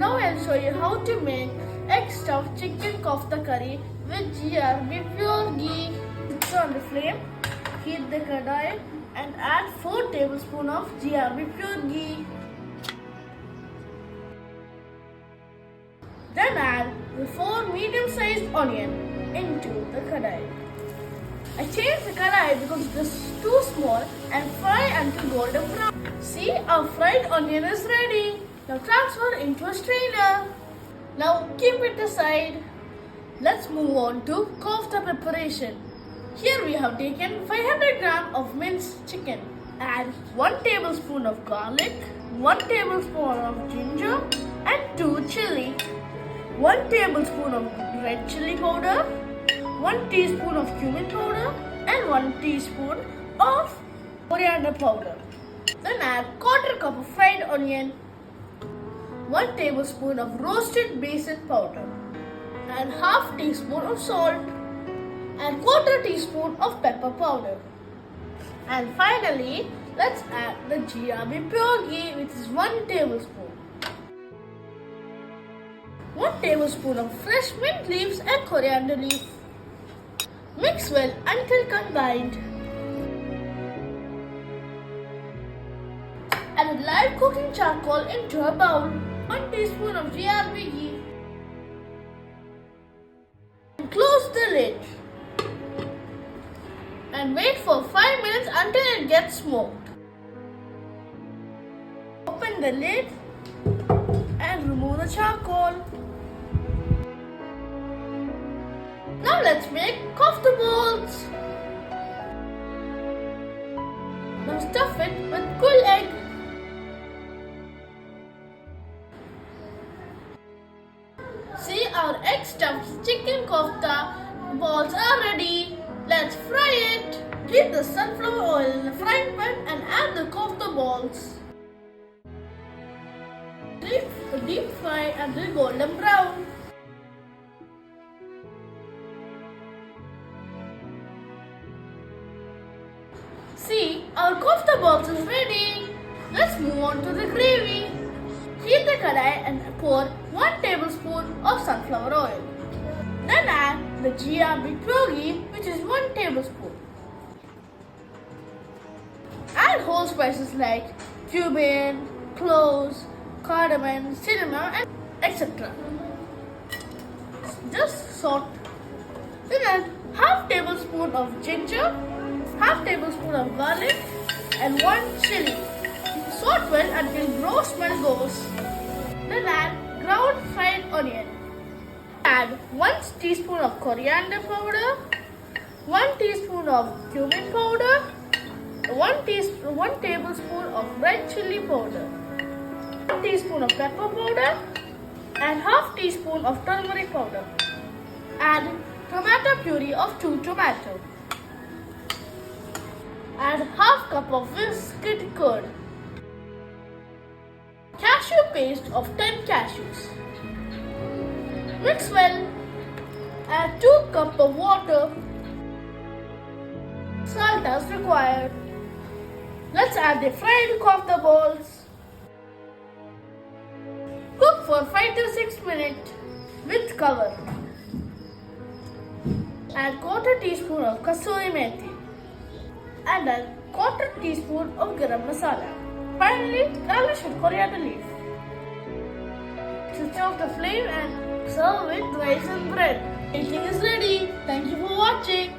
Now I'll show you how to make egg stuffed chicken kofta curry with GRB pure ghee. Put on the flame, heat the kadai and add 4 tablespoons of GRB pure ghee. Then add the 4 medium-sized onion into the kadai. I changed the kadai because it is too small and fry until golden brown. See, our fried onion is ready. Now transfer into a strainer. Now keep it aside. Let's move on to kofta preparation. Here we have taken 500 grams of minced chicken. Add 1 tablespoon of garlic, 1 tablespoon of ginger and 2 chili. 1 tablespoon of red chili powder, 1 teaspoon of cumin powder and 1 teaspoon of coriander powder. Then add 1/4 cup of fried onion, 1 tablespoon of roasted basil powder and half teaspoon of salt and 1/4 teaspoon of pepper powder. And finally, let's add the GRB pure ghee, which is 1 tablespoon. 1 tablespoon of fresh mint leaves and coriander leaf. Mix well until combined. Add live cooking charcoal into a bowl. 1 teaspoon of GRB ghee. And close the lid. And wait for 5 minutes until it gets smoked. Open the lid and remove the charcoal. Now let's make kofta balls. Now stuff it with cool egg. See, our egg stuffed chicken kofta balls are ready. Let's fry it. Heat the sunflower oil in the frying pan and add the kofta balls. Deep fry until golden brown. See, our kofta balls is ready. Let's move on to the gravy. Heat the kadai and pour 1 tablespoon of sunflower oil. Then add the GRB pure ghee, which is 1 tablespoon. Add whole spices like cumin, cloves, cardamom, cinnamon, and etc. Just salt. Then add half tablespoon of ginger, half tablespoon of garlic and 1 chili. Salt well until raw smell goes. Then add ground fried onion. Add 1 teaspoon of coriander powder, 1 teaspoon of cumin powder, 1 tablespoon of red chili powder, 1 teaspoon of pepper powder and half teaspoon of turmeric powder. Add tomato puree of 2 tomatoes. Add half cup of whisked curd. Cashew paste of 10 cashews. Mix well. Add 2 cups of water. Salt as required. Let's add the fried kofta balls. Cook for 5 to 6 minutes with cover. Add 1/4 teaspoon of kasuri methi and a 1/4 teaspoon of garam masala. Finally, garnish with coriander leaf. Switch off the flame and serve with rice and bread. Eating is ready. Thank you for watching.